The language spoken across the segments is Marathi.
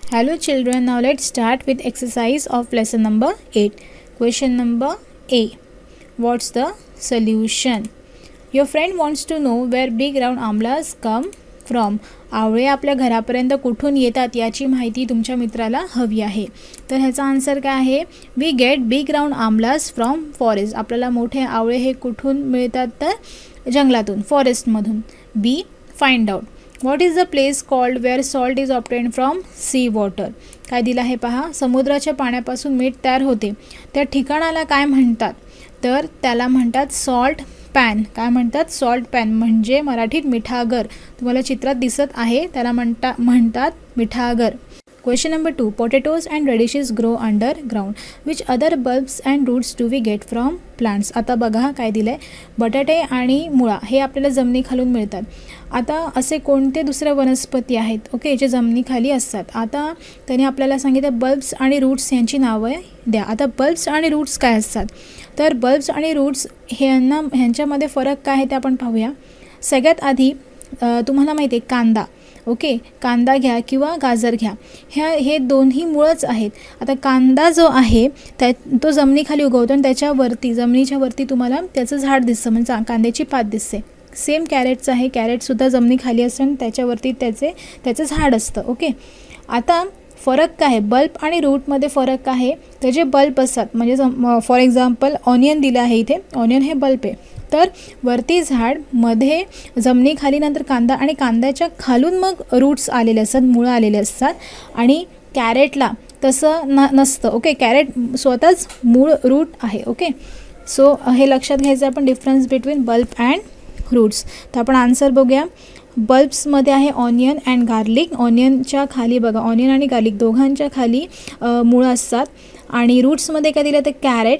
Hello children, now let's start with exercise of lesson number 8. Question number A. What's the solution? Your friend wants to know where big round amlas come from. आवळे आपल्या घरापर्यंत कुठून येतात याची माहिती तुमच्या मित्राला हवी आहे. तर ह्याचा आन्सर काय आहे? We get big round amlas from forest. आपल्याला मोठे आवळे हे कुठून मिळतात? तर जंगलातून, फॉरेस्टमधून. B. Find out. What is the place called where salt is obtained from sea water. काय दिलं आहे पहा. समुद्राच्या पाण्यापासून मीठ तयार होते. त्या ठिकाणाला काय म्हणतात? तर त्याला म्हणतात सॉल्ट पॅन. काय म्हणतात? सॉल्ट पॅन म्हणजे मराठीत मिठागर. तुम्हाला चित्रात दिसत आहे, त्याला म्हणतात मिठागर. Question number 2. Potatoes and radishes grow underground. Which other bulbs and roots do we get from plants? आता बघा काय दिलं आहे. बटाटे आणि मुळा हे आपल्याला जमिनीखालून मिळतात. आता असे कोणते दुसरे वनस्पती आहेत ओके जे जमिनीखाली असतात. आता त्याने आपल्याला सांगितलं बल्ब्स आणि रूट्स यांची नावं द्या. आता बल्ब्स आणि रूट्स काय असतात? तर बल्ब्स आणि रूट्स ह्यांच्यामध्ये फरक काय आहे ते आपण पाहूया. सगळ्यात आधी तुम्हाला माहिती आहे कांदा ओके, कांदा घ्या किंवा गाजर घ्या, हे दोन्ही मुळंच आहेत. आता कांदा जो आहे तो जमिनीखाली उगवतो आणि त्याच्यावरती जमिनीच्या वरती तुम्हाला त्याचं झाड दिसतं, म्हणजे कांद्याची पात दिसते. सेम कॅरेटचं आहे, कॅरेटसुद्धा जमिनीखाली असतं आणि त्याच्यावरती त्याचं झाड असतं ओके. आता फरक काय आहे? बल्ब आणि रूटमध्ये फरक काय आहे? तर जे बल्ब असतात म्हणजे फॉर एक्झाम्पल ऑनियन दिलं आहे इथे, ऑनियन हे बल्ब आहे. तर वरती झाड, मध्ये जमिनीखाली, नंतर कांदा आणि कांद्याच्या खालून मग रूट्स आलेले असतात, मुळं आलेले असतात. आणि कॅरेटला तसं नसतं ओके. कॅरेट स्वतःच मूळ रूट आहे ओके. सो हे लक्षात घ्यायचं आपण difference between bulb and roots. तर आपण आन्सर बघूया. बल्ब्समध्ये आहे ऑनियन अँड गार्लिक. ऑनियनच्या खाली बघा, ऑनियन आणि गार्लिक दोघांच्या खाली मुळं असतात. आणि रूट्समध्ये काय दिलं तर कॅरेट,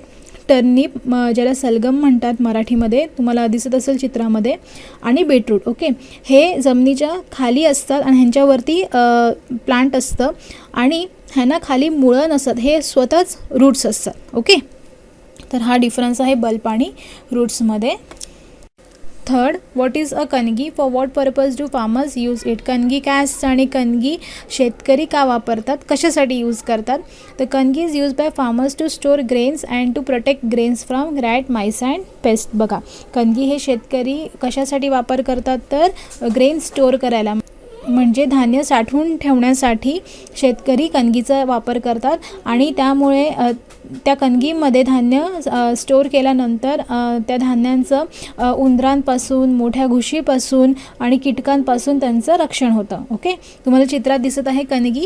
टर्निप ज्याला सलगम म्हणतात मराठीमध्ये, तुम्हाला दिसत असेल चित्रामध्ये, आणि बीटरूट ओके. हे जमिनीच्या खाली असतात आणि ह्यांच्यावरती प्लांट असतं आणि ह्यांना खाली मुळं नसतात, हे स्वतःच रूट्स असतात ओके. तर हा डिफरन्स आहे बल्ब आणि रूट्समध्ये. Third, what is a kangi? For what purpose do farmers use it. कणगी काय असतं आणि कणगी शेतकरी का वापरतात, कशासाठी यूज करतात? तर kangi is use by farmers to store grains and to protect grains from rat, mice and pest. बघा, कणगी हे शेतकरी कशासाठी वापर करतात? तर ग्रेन स्टोअर करायला, म्हणजे धान्य साठवून ठेवण्यासाठी शेतकरी कणगीचा वापर करतात. आणि त्यामुळे त्या कणगीमध्ये धान्य स्टोअर केल्यानंतर त्या धान्यांचं उंदरांपासून, मोठ्या घुशीपासून आणि कीटकांपासून त्यांचं रक्षण होतं ओके. तुम्हाला चित्रात दिसत आहे कणगी.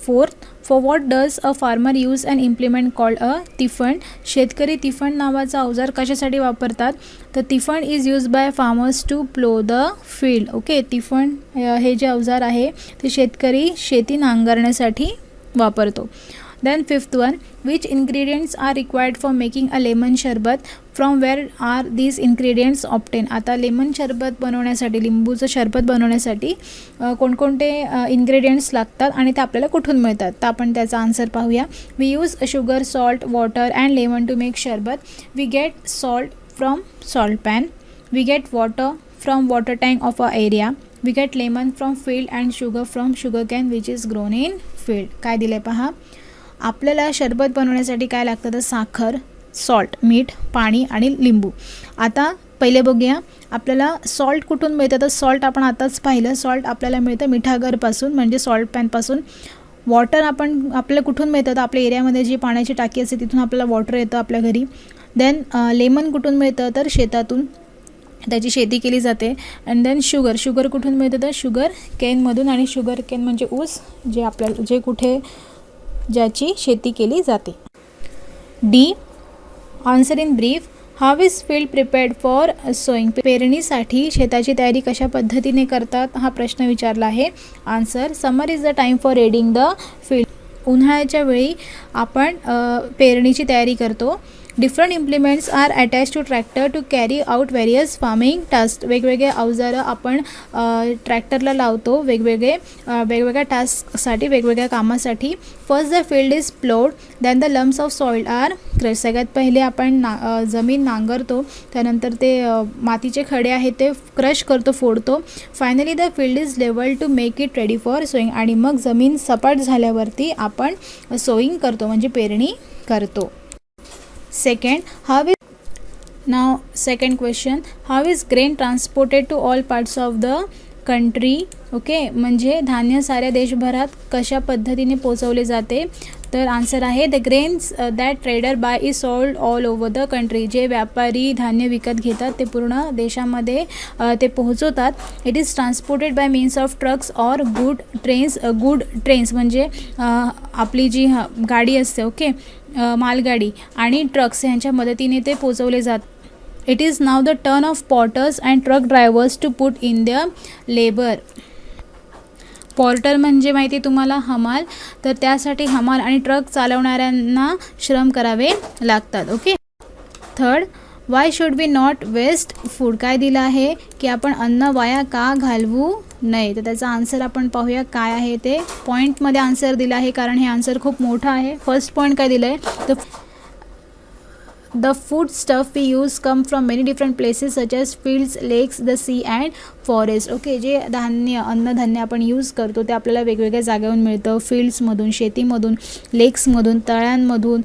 Fourth, for what does a farmer use an implement called a tifan. शेतकरी तिफण नावाचा अवजार कशासाठी वापरतात? तर tifan is use by farmers to plow the field okay. तिफण हे जे अवजार आहे ते शेतकरी शेती नांगरण्यासाठी वापरतो. Then fifth one, which ingredients are required for making a lemon sharbat. From where are these ingredients obtain. आता लेमन शरबत बनवण्यासाठी, लिंबूचं शरबत बनवण्यासाठी कोणकोणते इन्ग्रेडियंट्स लागतात आणि ते आपल्याला कुठून मिळतात? तर आपण त्याचा आन्सर पाहूया. We use sugar, salt, water and lemon to make sharbat. We get salt from salt pan. We get water from water tank of a area. We get lemon from field and sugar from sugar cane which is grown in field. काय दिलं आहे पहा. आपल्याला शरबत बनवण्यासाठी काय लागतं? तर साखर, सॉल्ट, मीठ, पाणी आणि लिंबू. आता पहिले बघूया आपल्याला सॉल्ट कुठून मिळतं. तर सॉल्ट आपण आताच पाहिलं, सॉल्ट आपल्याला मिळतं मिठागरपासून म्हणजे सॉल्ट पॅनपासून. वॉटर आपल्याला कुठून मिळतं? तर आपल्या एरियामध्ये जी पाण्याची टाकी असते तिथून आपल्याला वॉटर येतं आपल्या घरी. देन लेमन कुठून मिळतं? तर शेतातून, त्याची शेती केली जाते. अँड देन शुगर कुठून मिळतं? तर शुगर केनमधून. आणि शुगर केन म्हणजे ऊस, ज्याची शेती केली जाते. D, answer in brief. How is field prepared for sowing. पेरणीसाठी शेताची तयारी कशा पद्धतीने करतात हा प्रश्न विचारला आहे. Answer, summer is the time for readying the field. उन्हाळ्याच्या वेळी आपण पेरणीची तयारी करतो. Different implements are attach to tractor to carry out various farming task. वेगवेगळे अवजारं आपण ट्रॅक्टरला लावतो वेगवेगळ्या टास्कसाठी, वेगवेगळ्या कामासाठी. First the field is ploughed, then the lumps of soil are crush. सगळ्यात पहिले आपण जमीन नांगरतो, त्यानंतर ते मातीचे खडे आहेत ते क्रश करतो, फोडतो. Finally the field is level to make it ready for sowing. आणि मग जमीन सपाट झाल्यावरती आपण सोईंग करतो म्हणजे पेरणी करतो. Second question, how is grain transported to all parts of the country? Okay, म्हणजे धान्य साऱ्या देशभरात कशा पद्धतीने पोचवले जाते. तर आन्सर आहे the grains that trader buy is sold all over the country. जे व्यापारी धान्य विकत घेतात ते पूर्ण देशामध्ये ते पोहोचवतात. It is transported bye means of trucks or good trains म्हणजे आपली जी गाडी असते, ओके, मालगाडी आणि ट्रक्स यांच्या मदतीने ते पोचवले जातात. It is now the turn of porters and truck drivers to put in the labour. Porter म्हणजे माहिती तुम्हाला हमाल, तर त्यासाठी हमाल आणि ट्रक चालवणाऱ्यांना श्रम करावे लागतात. Okay. Third, why should we not waste food. काय दिलं आहे की आपण अन्न वाया का घालवू नये. तर त्याचा आन्सर आपण पाहूया काय आहे ते. पॉईंटमध्ये आन्सर दिला आहे कारण हे आन्सर खूप मोठं आहे. फर्स्ट पॉईंट काय दिलं आहे, तर the food stuff we use come from many different places such as fields, lakes, the sea and forest. Okay, जे अन्नधान्य आपण यूज करतो ते आपल्याला वेगवेगळ्या जागेवरून मिळतं. फील्ड्समधून, शेतीमधून, लेक्समधून, तळ्यांमधून,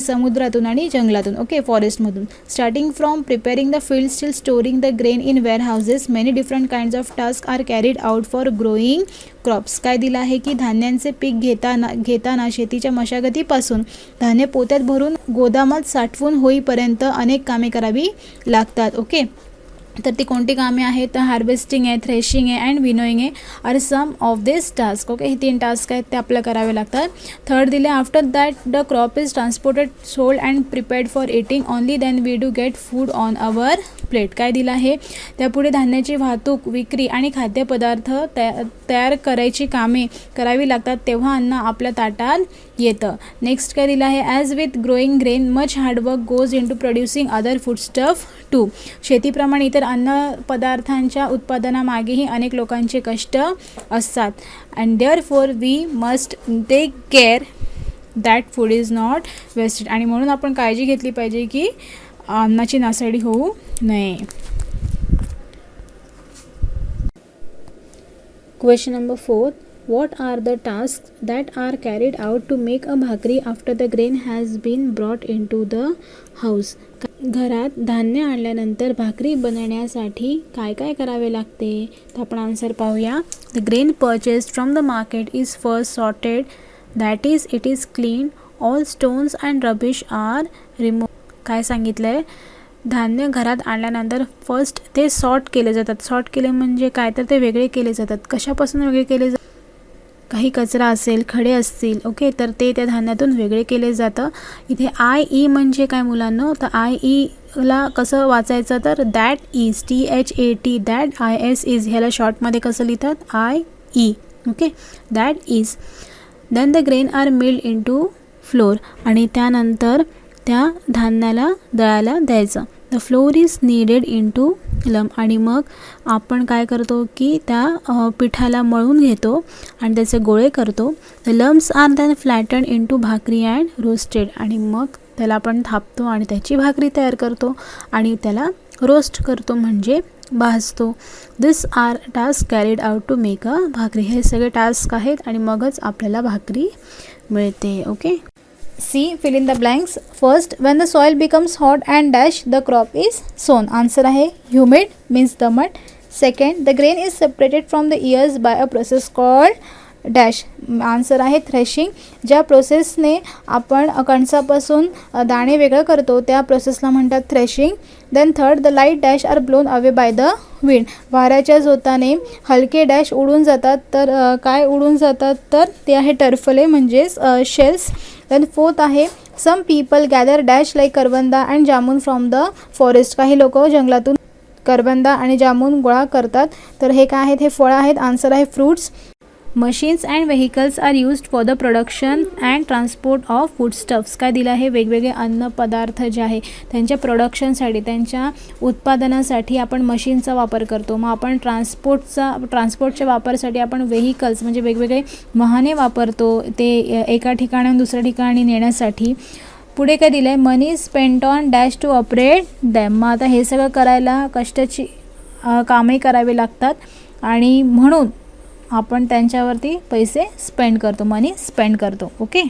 समुद्रातून आणि जंगलातून. ओके, फॉरेस्टमधून. Starting from preparing the fields till storing the grain in warehouses many different kinds of task are carried out for growing crops. काय दिलं आहे की धान्यांचे पीक घेताना शेतीच्या मशागतीपासून धान्य पोत्यात भरून गोदामात साठवून होईपर्यंत अनेक कामे करावी लागतात. ओके, तर ती कोणती कामे आहेत, तर हार्वेस्टिंग आहे, थ्रेशिंग आहे अँड विनोईंग आहे are some of this task. Okay, हे 3 टास्क आहेत ते आपल्याला करावे लागतात. थर्ड दिले, after that the crop is transported, sold and prepared for eating only then we do get food on our plate. काय दिलं आहे, त्यापुढे धान्याची वाहतूक, विक्री आणि खाद्यपदार्थ तयार करायची कामे करावी लागतात, तेव्हा अन्न आपल्या ताटात येतं. नेक्स्ट काय दिलं आहे, as with growing grain much hard work goes in to producing other food stuff too. शेतीप्रमाणे इतर अन्न पदार्थांच्या उत्पादनामागेही अनेक लोकांचे कष्ट असतात. And therefore we must take care that food is not wasted. आणि म्हणून आपण काळजी घेतली पाहिजे की अन्नाची नासाडी होऊ नये. Question number 4, what are the tasks that are carried out to make a bhakri after the grain has been brought into the house. घरात धान्य आणल्यानंतर भाकरी बनवण्यासाठी काय काय करावे लागते, तर आपण आन्सर पाहूया. The grain purchased from the market is first sorted, that is it is clean, all stones and rubbish are remove. काय सांगितलं आहे, धान्य घरात आणल्यानंतर फर्स्ट ते सॉर्ट केले जातात. सॉर्ट केले म्हणजे काय, तर ते वेगळे केले जातात. कशापासून वेगळे केले जातात, काही कचरा असेल, खडे असतील, ओके, तर ते त्या धान्यातून वेगळे केले जातं. इथे IE म्हणजे काय मुलांना, तर IEला कसं वाचायचं, तर that is, THAT, that IS is, ह्याला शॉर्टमध्ये कसं लिहितात, IE. Okay, that is. Then the grain are milled into flour. आणि त्यानंतर त्या धान्याला दळायला द्यायचं. The flour is kneaded into lump. आणि मग आपण काय करतो की त्या पिठाला मळून घेतो आणि त्याचे गोळे करतो. The lumps are then flatten into bhakri and roasted. आणि मग त्याला आपण थापतो आणि त्याची भाकरी तयार करतो आणि त्याला रोस्ट करतो म्हणजे भाजतो. This are task carried out to make a bhakri. हे सगळे टास्क आहेत आणि मगच आपल्याला भाकरी मिळते. Okay. C. Fill in the blanks. First, when the soil becomes hot and dash, the crop is sown. Answer आहे humid means दमट. Second, the grain is separated from the ears by a process called dash. Answer आहे थ्रेशिंग. ज्या प्रोसेसने आपण कणसापासून दाणे वेगळं करतो त्या प्रोसेसला म्हणतात threshing. Then third, the light dust are blown away by the wind. वाऱ्याच्या जोताने हलके डॅश उडून जातात. तर काय उडून जातात, तर ते आहे टरफले म्हणजेच शेल्स. देन फोर्थ आहे, some people gather dash like karvanda and jamun from the forest. काही लोक जंगलातून करवंदा आणि जामून गोळा करतात. तर हे काय आहेत, हे फळं आहेत. आन्सर आहे fruits. Machines and vehicles are used for the production and transport of foodstuffs. काय दिलं आहे, वेगवेगळे अन्न पदार्थ जे आहे त्यांच्या प्रोडक्शनसाठी, त्यांच्या उत्पादनासाठी आपण मशीनचा वापर करतो. मग आपण ट्रान्सपोर्टच्या वापरासाठी आपण व्हेकल्स म्हणजे वेगवेगळे वाहने वापरतो, ते एका ठिकाणाहून दुसऱ्या ठिकाणी नेण्यासाठी. पुढे काय दिलं आहे, money spent on dash to operate them. मग आता हे सगळं करायला कष्टाची कामे करावे लागतात आणि म्हणून आपण त्यांच्यावरती पैसे स्पेंड करतो, मनी स्पेंड करतो. Okay.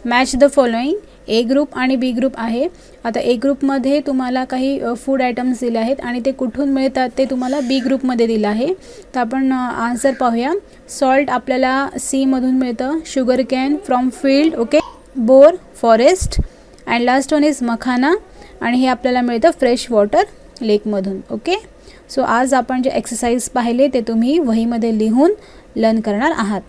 Match the following. A group आणि बी ग्रुप आहे. आता ए ग्रुपमध्ये तुम्हाला काही फूड आयटम्स दिले आहेत आणि ते कुठून मिळतात ते तुम्हाला बी ग्रुपमध्ये दिलं आहे. तर आपण आन्सर पाहूया. सॉल्ट आपल्याला सी मधून मिळतं, sugar cane from field, okay, bor forest, and last one is makhana, आणि हे आपल्याला मिळतं फ्रेश वॉटर लेकमधून. ओके. सो आज आपण जे एक्सरसाइज पाहिले ते तुम्ही वहीमध्ये लिहून लर्न करणार आहात.